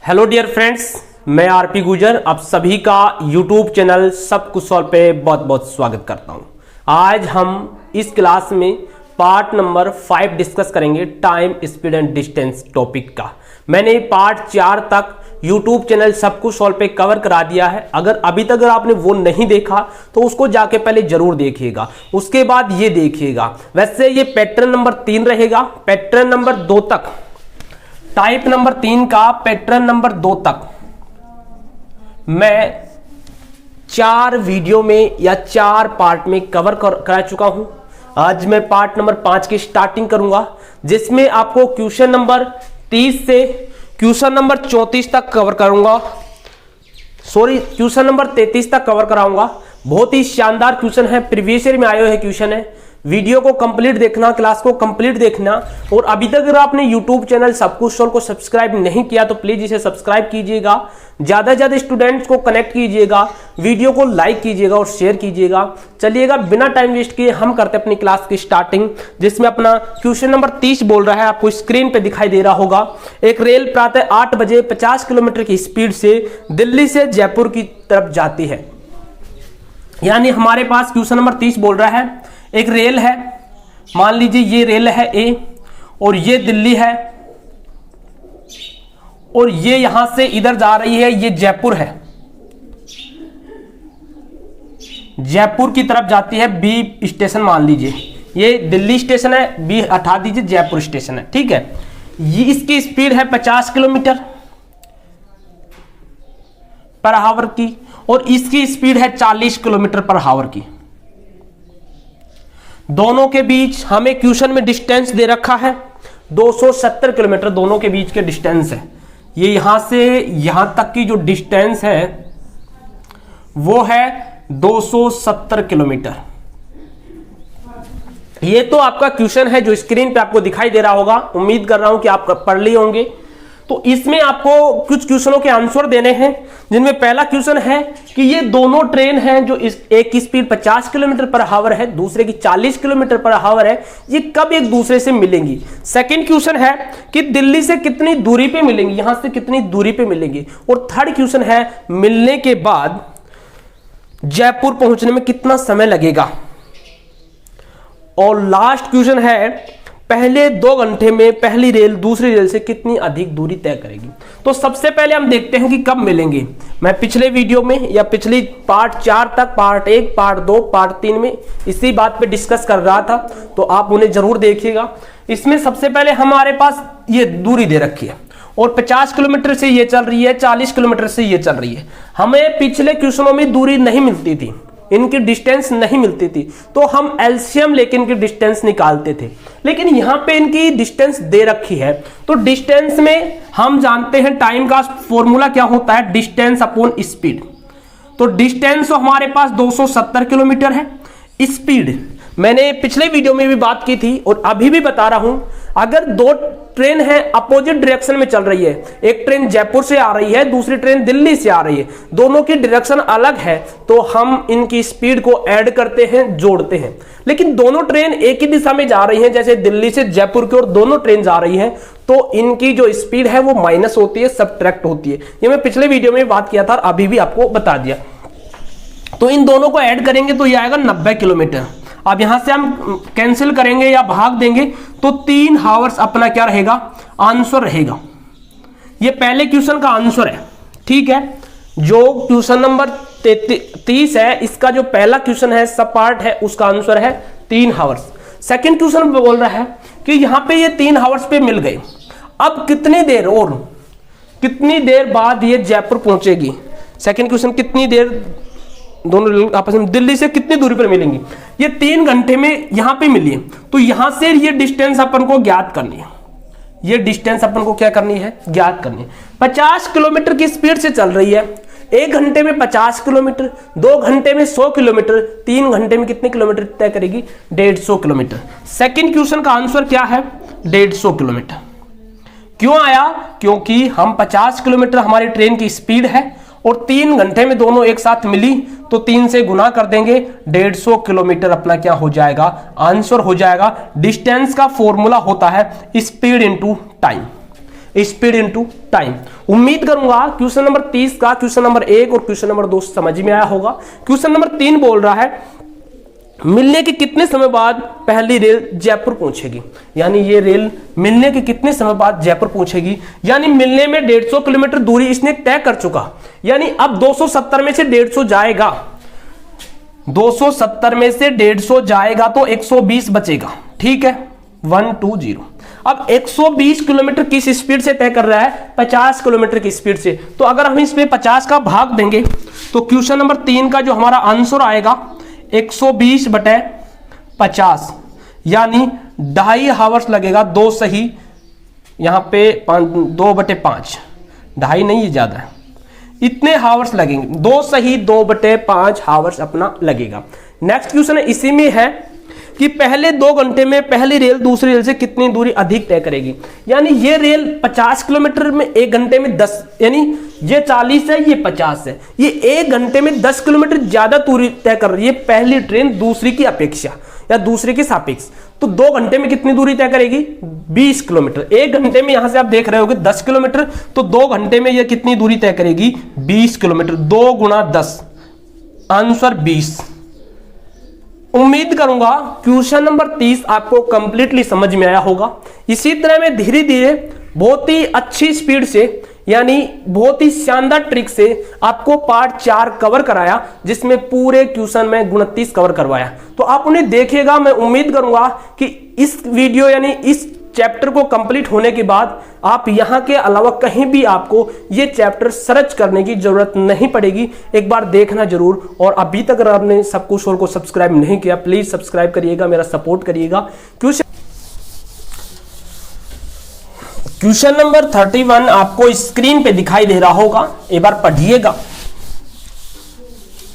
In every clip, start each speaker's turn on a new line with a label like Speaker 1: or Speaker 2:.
Speaker 1: Hello dear friends, मैं RP गुजर आप सभी का यूट्यूब चैनल सब कुछ सॉल्व पे बहुत बहुत स्वागत करता हूं। आज हम इस क्लास में पार्ट नंबर 5 डिस्कस करेंगे time speed and distance topic का। मैंने पार्ट 4 तक यूट्यूब चैनल सब कुछ सॉल्व पे कवर करा दिया है। अगर अभी तक अगर आपने वो नहीं देखा तो उसको जाके पहले जरूर देखिएगा, उसके बाद ये देखिएगा। वैसे ये पैटर्न नंबर 3 रहेगा, पैटर्न नंबर 2 तक, टाइप नंबर 3 का पैटर्न नंबर 2 तक मैं 4 वीडियो में या 4 पार्ट में कवर करा चुका हूं। आज मैं पार्ट नंबर 5 की स्टार्टिंग करूंगा, जिसमें आपको क्वेश्चन नंबर 30 से क्वेश्चन नंबर 34 तक कवर करूंगा, क्वेश्चन नंबर 33 तक कवर कराऊंगा। बहुत ही शानदार क्वेश्चन है, प्रीवियस ईयर में आए हुए क्वेश्चन है। वीडियो को कंप्लीट देखना, क्लास को कंप्लीट देखना। और अभी तक अगर आपने यूट्यूब चैनल सब कुछ सॉल्व को सब्सक्राइब नहीं किया तो प्लीज इसे सब्सक्राइब कीजिएगा, ज्यादा से ज्यादा स्टूडेंट्स को कनेक्ट कीजिएगा, वीडियो को लाइक कीजिएगा और शेयर कीजिएगा। चलिएगा बिना टाइम वेस्ट किए हम करते हैं अपनी क्लास की स्टार्टिंग, जिसमें अपना क्वेश्चन नंबर 30 बोल रहा है, आपको स्क्रीन पे दिखाई दे रहा होगा। एक रेल प्रातः 8 बजे 50 किलोमीटर की स्पीड से दिल्ली से जयपुर की तरफ जाती है। यानी हमारे पास क्वेश्चन नंबर 30 बोल रहा है, एक रेल है, मान लीजिए ये रेल है ए और ये दिल्ली है और ये यहां से इधर जा रही है, ये जयपुर है, जयपुर की तरफ जाती है। बी स्टेशन मान लीजिए, ये दिल्ली स्टेशन है, बी हटा दीजिए, जयपुर स्टेशन है, ठीक है। ये इसकी स्पीड है 50 किलोमीटर पर आवर की और इसकी स्पीड है 40 किलोमीटर पर आवर की। दोनों के बीच हमें क्वेश्चन में डिस्टेंस दे रखा है 270 किलोमीटर, दोनों के बीच के डिस्टेंस है। ये यहां से यहां तक की जो डिस्टेंस है वो है 270 किलोमीटर। ये तो आपका क्वेश्चन है जो स्क्रीन पे आपको दिखाई दे रहा होगा, उम्मीद कर रहा हूं कि आप पढ़ लिए होंगे। तो इसमें आपको कुछ क्वेश्चनों के आंसर देने हैं, जिनमें पहला क्वेश्चन है कि ये दोनों ट्रेन हैं, जो एक की स्पीड 50 किलोमीटर पर आवर है, दूसरे की 40 किलोमीटर पर आवर है, ये कब एक दूसरे से मिलेंगी। सेकंड क्वेश्चन है कि दिल्ली से कितनी दूरी पे मिलेंगी, यहां से कितनी दूरी पे मिलेंगी। और थर्ड क्वेश्चन है मिलने के बाद जयपुर पहुंचने में कितना समय लगेगा। और लास्ट क्वेश्चन है पहले 2 घंटे में पहली रेल दूसरी रेल से कितनी अधिक दूरी तय करेगी। तो सबसे पहले हम देखते हैं कि कब मिलेंगे। मैं पिछले वीडियो में या पिछली पार्ट 4 तक, पार्ट 1, पार्ट 2, पार्ट 3 में इसी बात पे डिस्कस कर रहा था, तो आप उन्हें जरूर देखिएगा। इसमें सबसे पहले हमारे पास ये दूरी दे रखी है और 50 किलोमीटर से ये चल रही है, 40 किलोमीटर से ये चल रही है। हमें पिछले क्वेश्चनों में दूरी नहीं मिलती थी, इनकी डिस्टेंस नहीं मिलती थी, तो हम एलसीएम लेके इनकी डिस्टेंस निकालते थे। लेकिन यहां पे इनकी डिस्टेंस दे रखी है, तो डिस्टेंस में हम जानते हैं टाइम का फॉर्मूला क्या होता है, डिस्टेंस अपॉन स्पीड। तो डिस्टेंस हमारे पास 270 किलोमीटर है। स्पीड मैंने पिछले वीडियो में भी बात की थी और अभी भी बता रहा हूं, अगर 2 ट्रेन है अपोजिट डायरेक्शन में चल रही है, एक ट्रेन जयपुर से आ रही है, दूसरी ट्रेन दिल्ली से आ रही है, दोनों की डायरेक्शन अलग है, तो हम इनकी स्पीड को ऐड करते हैं, जोड़ते हैं। लेकिन दोनों ट्रेन एक ही दिशा में जा रही हैं, जैसे दिल्ली से जयपुर की ओर दोनों ट्रेन जा रही हैं, तो इनकी जो स्पीड है वो माइनस होती है, सब्ट्रैक्ट होती है। ये मैं पिछले वीडियो में बात किया था और अभी भी आपको बता दिया। तो इन दोनों को ऐड करेंगे तो ये आएगा 90 किलोमीटर। अब यहां से हम कैंसिल करेंगे या भाग देंगे तो 3 आवर्स अपना क्या रहेगा, आंसर रहेगा। ये पहले क्वेश्चन का आंसर है, ठीक है। जो क्वेश्चन नंबर 30 है, इसका जो पहला क्वेश्चन है, सब पार्ट है, उसका आंसर है 3 आवर्स। सेकंड क्वेश्चन बोल रहा है कि यहां पे ये 3 आवर्स पे मिल गए, अब कितनी देर और कितनी देर बाद ये जयपुर पहुंचेगी। सेकंड क्वेश्चन, कितनी देर दोनों आपस में दिल्ली से कितनी दूरी पर मिलेंगी। ये 3 घंटे में यहां पे मिली है, तो यहां से ये डिस्टेंस अपन को ज्ञात करनी है। ये डिस्टेंस अपन को क्या करनी है, ज्ञात करनी है। 50 किलोमीटर की स्पीड से चल रही है, 1 घंटे में 50 किलोमीटर, 2 घंटे में 100 किलोमीटर, 3 घंटे में कितने किलोमीटर तय करेगी, 150 किलोमीटर। सेकंड क्वेश्चन का आंसर क्या है, 150 किलोमीटर। क्यों आया, क्योंकि हम 50 किलोमीटर हमारी ट्रेन की स्पीड है और 3 घंटे में दोनों एक साथ मिली, तो 3 से गुना कर देंगे, 150 किलोमीटर अपना क्या हो जाएगा, आंसर हो जाएगा। डिस्टेंस का फॉर्मूला होता है speed into time. Speed into time. उम्मीद करूंगा क्वेश्चन नंबर 30 का क्वेश्चन नंबर 1 और क्वेश्चन नंबर 2 समझ में आया होगा। क्वेश्चन नंबर 3 बोल रहा है मिलने के कितने समय बाद पहली रेल जयपुर पहुंचेगी। यानी ये रेल मिलने के कितने समय बाद जयपुर पहुंचेगी, यानी मिलने में 150 किलोमीटर दूरी इसने तय कर चुका। यानी अब 270 में से 150 जाएगा, 270 में से 150 जाएगा तो 120 बचेगा। ठीक है, 120। अब 120 किलोमीटर किस स्पीड से तय कर रहा है, 50 किलोमीटर की स्पीड से। तो अगर हम इसमें 50 का भाग देंगे तो क्वेश्चन नंबर 3 का जो हमारा आंसर आएगा 120 बटे 50, यानी 2.5 हावर्स लगेगा। 2 सही, यहां पे 2 बटे 5, 2.5 नहीं, ये ज्यादा है, इतने हावर्स लगेंगे। 2 सही 2 बटे 5 हावर्स अपना लगेगा। नेक्स्ट क्वेश्चन इसी में है कि पहले 2 घंटे में पहली रेल दूसरी रेल से कितनी दूरी अधिक तय करेगी। यानी ये रेल 50 किलोमीटर में 1 घंटे में 10, यानी ये 40 है, ये 50 है, ये 1 घंटे में 10 किलोमीटर ज्यादा दूरी तय कर रही है पहली ट्रेन दूसरी की अपेक्षा या दूसरे के सापेक्ष। तो 2 घंटे में कितनी दूरी तय करेगी, 20 किलोमीटर। 1 घंटे में यहां से आप देख रहे होगे 10 किलोमीटर, तो 2 घंटे में यह कितनी दूरी तय करेगी, 20 किलोमीटर। 2 गुणा 10, आंसर 20। उम्मीद करूंगा क्वेश्चन नंबर 30 आपको कंप्लीटली समझ में आया होगा। इसी तरह मैं धीरे धीरे बहुत ही अच्छी स्पीड से, यानी बहुत ही शानदार ट्रिक से आपको पार्ट 4 कवर कराया, जिसमें पूरे क्वेश्चन में 29 कवर करवाया। तो आप उन्हें देखिएगा। मैं उम्मीद करूंगा कि इस वीडियो यानी इस चैप्टर को कंप्लीट होने के बाद आप यहां के अलावा कहीं भी आपको ये चैप्टर सर्च करने की जरूरत नहीं पड़ेगी। एक बार देखना जरूर। और अभी तक अगर आपने सब कुछ और को सब्सक्राइब नहीं किया, प्लीज सब्सक्राइब करिएगा, मेरा सपोर्ट करिएगा। क्वेश्चन नंबर 31 आपको स्क्रीन पे दिखाई दे रहा होगा, एक बार पढ़िएगा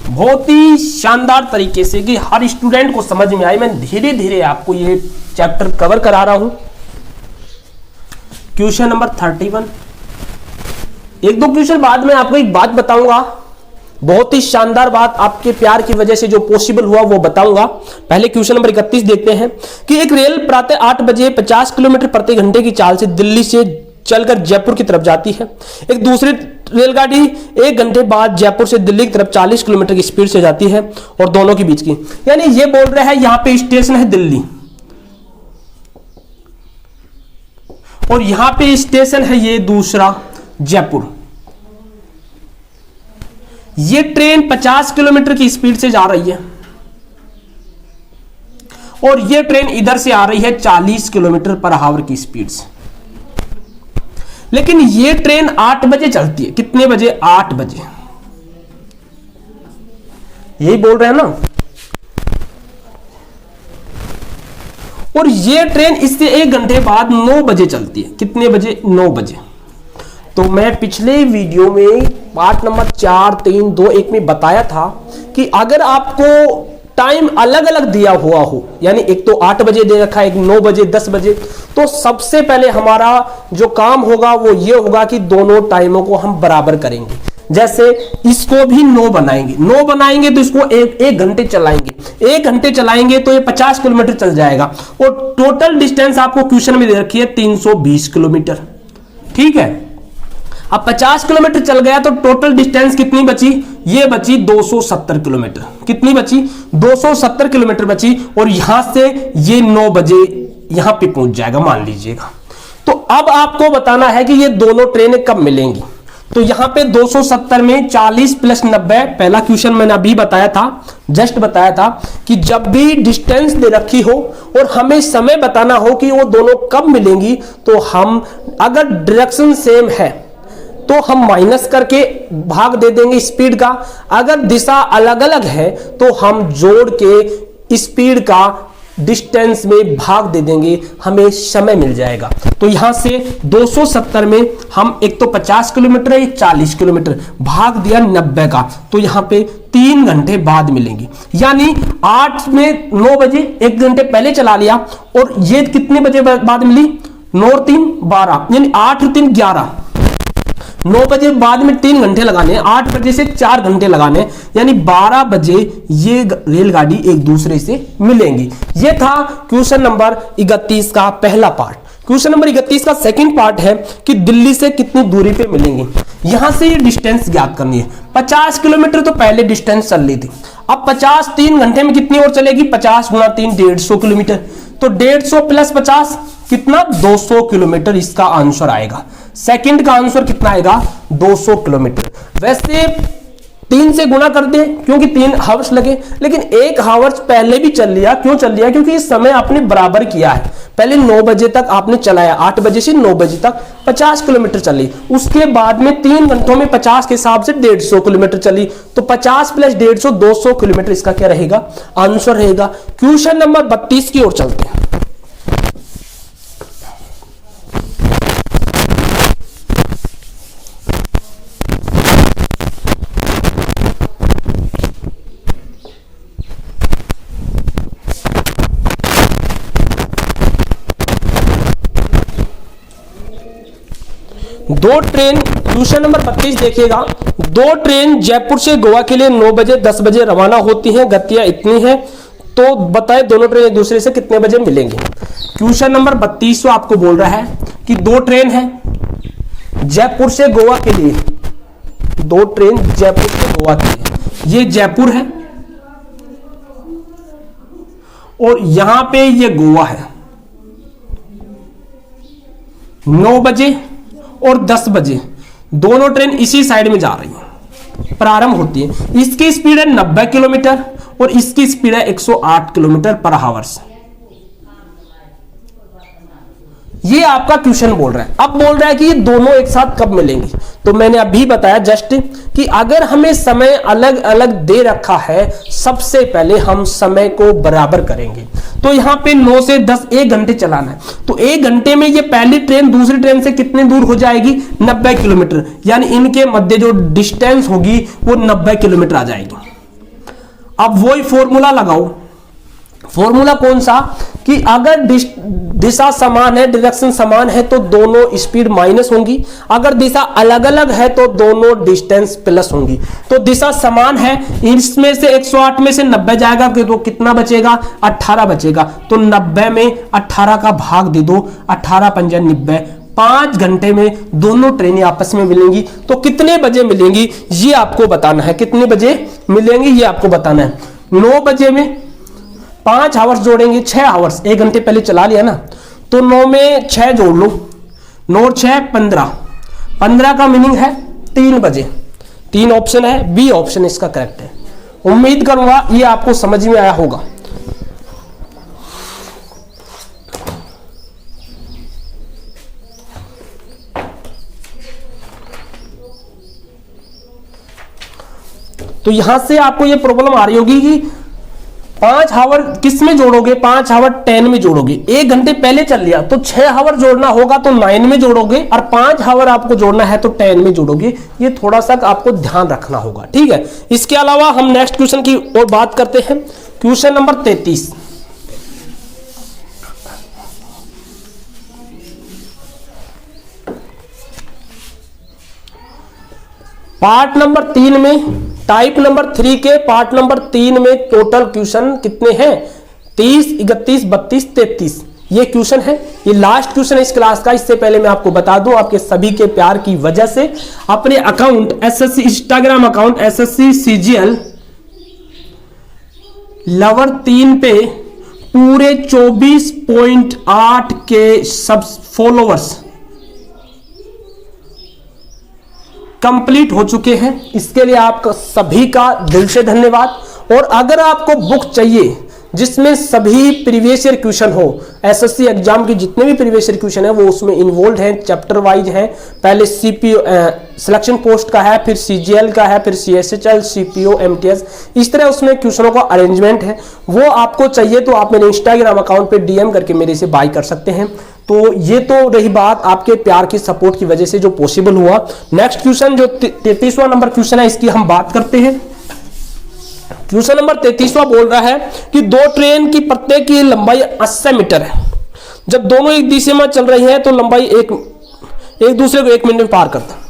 Speaker 1: बहुत ही शानदार तरीके से कि हर स्टूडेंट को समझ में आए। मैं धीरे धीरे आपको ये चैप्टर कवर करा रहा हूं। क्वेश्चन नंबर 31, 1-2 क्वेश्चन बाद में आपको एक बात बताऊंगा, बहुत ही शानदार बात, आपके प्यार की वजह से जो पॉसिबल हुआ वो बताऊंगा। पहले क्वेश्चन नंबर 31 देखते हैं कि एक रेल प्रातः 8 बजे 50 किलोमीटर प्रति घंटे की चाल से दिल्ली से चलकर जयपुर की तरफ जाती है। एक दूसरी रेलगाड़ी 1 घंटे बाद जयपुर से दिल्ली की तरफ 40 किलोमीटर की स्पीड से जाती है, और दोनों के बीच की, यानी ये बोल रहा है यहां पे स्टेशन है दिल्ली और यहां पे स्टेशन है ये दूसरा जयपुर। ये ट्रेन 50 किलोमीटर की स्पीड से जा रही है और ये ट्रेन इधर से आ रही है 40 किलोमीटर पर आवर की स्पीड से। लेकिन ये ट्रेन 8 बजे चलती है। कितने बजे, 8 बजे। यही बोल रहे हैं ना। और ये ट्रेन इससे 1 घंटे बाद 9 बजे चलती है। कितने बजे, 9 बजे। तो मैं पिछले वीडियो में पार्ट नंबर 4, 3, 2, 1 में बताया था कि अगर आपको टाइम अलग अलग दिया हुआ हो, यानी एक तो 8 बजे दे रखा है, एक 9 बजे, 10 बजे, तो सबसे पहले हमारा जो काम होगा वो ये होगा कि दोनों टाइमों को हम बराबर करेंगे। जैसे इसको भी 9 बनाएंगे, 9 बनाएंगे तो इसको एक घंटे चलाएंगे, 1 घंटे चलाएंगे तो ये 50 किलोमीटर चल जाएगा। और टोटल डिस्टेंस आपको क्वेश्चन में दे रखी है 320 किलोमीटर। ठीक है, अब 50 किलोमीटर चल गया तो टोटल डिस्टेंस कितनी बची, ये बची 270 किलोमीटर। कितनी बची, 270 किलोमीटर बची। और यहां से ये 9 बजे यहां पे पहुंच जाएगा, मान लीजिएगा। तो अब आपको बताना है कि ये दोनों ट्रेनें कब मिलेंगी। तो यहां पे 270 में 40 + 90, पहला क्वेश्चन मैंने अभी बताया था, जस्ट बताया था कि जब भी डिस्टेंस दे रखी हो और हमें समय बताना हो कि वो दोनों कब मिलेंगी, तो हम अगर डायरेक्शन सेम है तो हम माइनस करके भाग दे देंगे स्पीड का। अगर दिशा अलग अलग है तो हम जोड़ के स्पीड का डिस्टेंस में भाग दे देंगे, हमें समय मिल जाएगा। तो यहां से 270 में हम एक तो 50 किलोमीटर है, 40 किलोमीटर, भाग दिया 90 का, तो यहां पे 3 घंटे बाद मिलेंगी। यानी 8 में 9 बजे 1 घंटे पहले चला लिया, और ये कितने बजे बाद मिली, 9 और 3 12, यानी 8 और 3 11, 9 बजे बाद में 3 घंटे लगाने, 8 बजे से 4 घंटे लगाने, यानी 12 बजे ये रेलगाड़ी एक दूसरे से मिलेंगी। ये था क्वेश्चन नंबर 31 का पहला पार्ट। क्वेश्चन नंबर 31 का सेकंड पार्ट है कि दिल्ली से कितनी दूरी पे मिलेंगे। यहां से ये डिस्टेंस ज्ञात करनी है। 50 किलोमीटर तो पहले डिस्टेंस चल रही थी, अब 50 3 घंटे में कितनी और चलेगी, 50 गुणा 3 150 किलोमीटर, तो 150 प्लस 50 कितना 200 किलोमीटर इसका आंसर आएगा। सेकंड का आंसर कितना आएगा 200 किलोमीटर। वैसे 3 से गुणा कर दे क्योंकि 3 हावर्स लगे, लेकिन 1 हावर्स पहले भी चल लिया। क्यों चल लिया, क्योंकि इस समय आपने बराबर किया है। पहले 9 बजे तक आपने चलाया, 8 बजे से 9 बजे तक 50 किलोमीटर चली, उसके बाद में 3 घंटों में 50 के हिसाब से 150 किलोमीटर चली, तो 50 प्लस 150 200 किलोमीटर इसका क्या रहेगा आंसर रहेगा। क्वेश्चन नंबर 32 की ओर चलते हैं। दो ट्रेन, क्वेश्चन नंबर 32 देखिएगा। 2 ट्रेन जयपुर से गोवा के लिए 9 बजे 10 बजे रवाना होती हैं, गतियां इतनी हैं, तो बताएं दोनों ट्रेन एक दूसरे से कितने बजे मिलेंगे। क्वेश्चन नंबर 32 आपको बोल रहा है कि 2 ट्रेन है जयपुर से गोवा के लिए, 2 ट्रेन जयपुर से गोवा के लिए, ये जयपुर है और यहां पे ये गोवा है। 9 बजे और 10 बजे दोनों ट्रेन इसी साइड में जा रही है, प्रारंभ होती है। इसकी स्पीड है 90 किलोमीटर और इसकी स्पीड है 108 किलोमीटर पर आवर्स। ये आपका क्वेश्चन बोल रहा है। अब बोल रहा है कि ये दोनों एक साथ कब मिलेंगे, तो मैंने अभी बताया जस्ट कि अगर हमें समय अलग अलग दे रखा है, सबसे पहले हम समय को बराबर करेंगे। तो यहां पे 9 से 10 1 घंटे चलाना है, तो 1 घंटे में ये पहली ट्रेन दूसरी ट्रेन से कितनी दूर हो जाएगी 90 किलोमीटर, यानी इनके मध्य जो डिस्टेंस होगी वो 90 किलोमीटर आ जाएगी। अब वही फॉर्मूला लगाओ। फॉर्मूला कौन सा कि अगर दिशा समान है, डायरेक्शन समान है, तो दोनों स्पीड माइनस होंगी। अगर दिशा अलग अलग है तो दोनों डिस्टेंस प्लस होंगी। तो दिशा समान है, इसमें से 108 में से 90 जाएगा तो कितना बचेगा 18 बचेगा। तो 90 में 18 का भाग दे दो, 18 पंजा 90, 5 घंटे में दोनों ट्रेनें आपस में मिलेंगी। तो कितने बजे मिलेंगी ये आपको बताना है, कितने बजे मिलेंगी ये आपको बताना है। 9 बजे में 5 आवर्स जोड़ेंगे, 6 आवर्स, 1 घंटे पहले चला लिया ना, तो 9 में 6 जोड़ लो, 9 और 6 15, 15 का मीनिंग है 3 बजे। 3 ऑप्शन है, बी ऑप्शन इसका करेक्ट है। उम्मीद करूंगा ये आपको समझ में आया होगा। तो यहां से आपको ये प्रॉब्लम आ रही होगी कि 5 आवर किस में जोड़ोगे, 5 आवर 10 में जोड़ोगे। 1 घंटे पहले चल लिया तो 6 आवर जोड़ना होगा तो 9 में जोड़ोगे, और 5 आवर आपको जोड़ना है तो 10 में जोड़ोगे। ये थोड़ा सा आपको ध्यान रखना होगा, ठीक है। इसके अलावा हम नेक्स्ट क्वेश्चन की और बात करते हैं। क्वेश्चन नंबर 33, पार्ट नंबर 3 में, टाइप नंबर 3 के पार्ट नंबर 3 में टोटल क्वेश्चन कितने हैं 30, 31, 32, 33 ये क्वेश्चन है। ये लास्ट क्वेश्चन है इस क्लास का। इससे पहले मैं आपको बता दूं, आपके सभी के प्यार की वजह से अपने account SSC Instagram account SSC CGL lover 3 पे पूरे 24.8 के सब फॉलोवर्स कंप्लीट हो चुके हैं। इसके लिए आपका सभी का दिल से धन्यवाद। और अगर आपको बुक चाहिए जिसमें सभी प्रीवियस ईयर क्वेश्चन हो, एसएससी एग्जाम के जितने भी प्रीवियस ईयर क्वेश्चन है वो उसमें इन्वॉल्व हैं, चैप्टर वाइज हैं। पहले सीपीओ सिलेक्शन पोस्ट का है, फिर सीजीएल का है, फिर सीएसएचएल, सीपीओ, एमटीएस, इस तरह उसमें क्वेश्चनों का अरेंजमेंट है। वो आपको चाहिए तो आप मेरे इंस्टाग्राम अकाउंट पे डीएम करके मेरे से बाय कर सकते हैं। तो ये तो रही बात आपके प्यार की सपोर्ट की वजह से जो पॉसिबल हुआ। नेक्स्ट क्वेश्चन जो 33वां नंबर क्वेश्चन है इसकी हम बात करते हैं। क्वेश्चन नंबर 33वां बोल रहा है कि 2 ट्रेन की प्रत्येक की लंबाई 80 मीटर है। जब दोनों एक दिशा में चल रही हैं तो लंबाई एक दूसरे को 1 मिनट में पार करता है,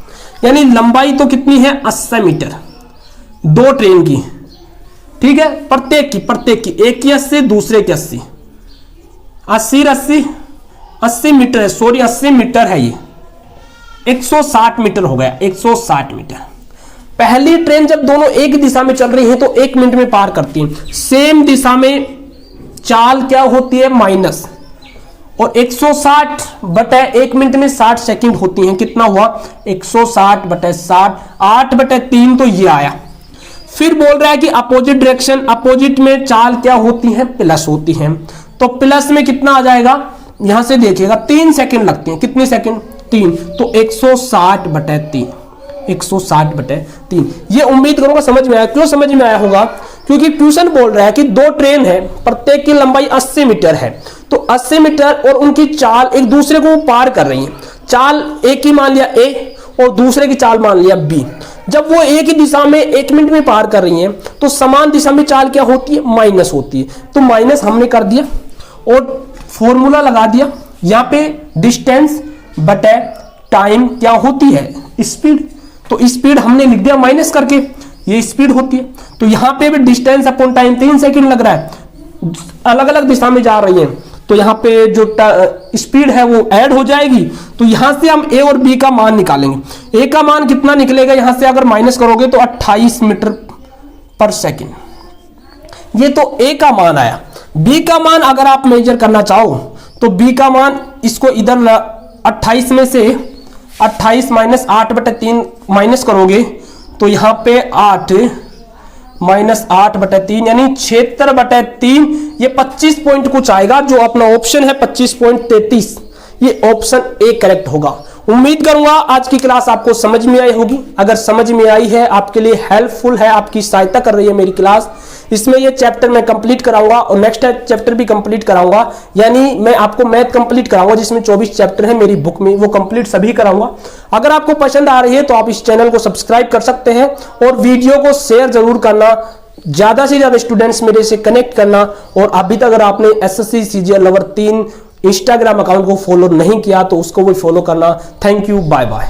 Speaker 1: यानी लंबाई तो कितनी है 80 मीटर 2 ट्रेन की, ठीक है। प्रत्येक की एक की 80, दूसरे की 80, 80 80 80 मीटर है, सॉरी 80 मीटर है, ये 160 मीटर हो गया, 160 मीटर। पहली ट्रेन जब दोनों एक दिशा में चल रही है तो 1 मिनट में पार करती है। सेम दिशा में चाल क्या होती है, माइनस, और 160 बटे 1 मिनट में 60 सेकंड होती हैं। कितना हुआ, 160 बटे 60, 8 बटे 3, तो ये आया। फिर बोल रहा है कि अपोजिट डायरेक्शन, अपोजिट में चाल क्या होती है, प्लस होती है। तो प्लस में कितना आ जाएगा, यहां से देखिएगा 3 सेकंड लगते हैं। कितने सेकंड, 3, तो 160 बटे 3, 160 बटे 3। ये उम्मीद करूंगा समझ में आया। क्यों समझ में आया होगा, क्योंकि क्वेश्चन बोल रहा है कि 2 ट्रेन है, प्रत्येक की लंबाई 80 मीटर है, तो 80 मीटर और उनकी चाल एक दूसरे को पार कर रही है। चाल एक ही मान लिया A और दूसरे की चाल मान लिया B। जब वो एक ही दिशा में 1 मिनट में पार कर रही हैं तो समान दिशा में चाल क्या होती है, माइनस होती है। तो माइनस हमने कर दिया और फॉर्मूला लगा दिया। यहाँ पे डिस्टेंस बटे टाइम क्या होती है, स्पीड। तो स्पीड हमने लिख दिया माइनस करके, ये स्पीड होती है। तो यहाँ पे भी डिस्टेंस अपॉन टाइम 3 सेकंड लग रहा है, अलग अलग दिशा में जा रही है। तो यहाँ पे जो स्पीड है वो ऐड हो जाएगी। तो यहां से हम ए और बी का मान निकालेंगे। ए का मान कितना निकलेगा, यहां से अगर माइनस करोगे तो 28 मीटर पर सेकंड। ये तो ए का मान आया। बी का मान अगर आप मेजर करना चाहो तो बी का मान, इसको इधर 28 में से 28 माइनस 8 बटे 3 माइनस करोगे तो यहां पे 8 माइनस 8 बटे 3 यानी 76 बटे 3। ये 25 पॉइंट कुछ आएगा, जो अपना ऑप्शन है 25.33, ये ऑप्शन ए करेक्ट होगा। उम्मीद करूंगा आज की क्लास आपको समझ में आई होगी। अगर समझ में आई है, आपके लिए हेल्पफुल है, आपकी सहायता कर रही है मेरी क्लास, इसमें ये चैप्टर मैं कंप्लीट कराऊंगा और नेक्स्ट चैप्टर भी कंप्लीट कराऊंगा। यानी मैं आपको मैथ कंप्लीट कराऊंगा, जिसमें 24 चैप्टर है मेरी बुक में, वो कंप्लीट सभी कराऊंगा। अगर आपको पसंद आ रही है तो आप इस चैनल को सब्सक्राइब कर सकते हैं और वीडियो को शेयर जरूर करना, ज्यादा से ज्यादा स्टूडेंट्स मेरे से कनेक्ट करना। और अभी तक अगर आपने SSC CGL level 3 Instagram account को फॉलो नहीं किया तो उसको भी फॉलो करना। Thank you, bye bye.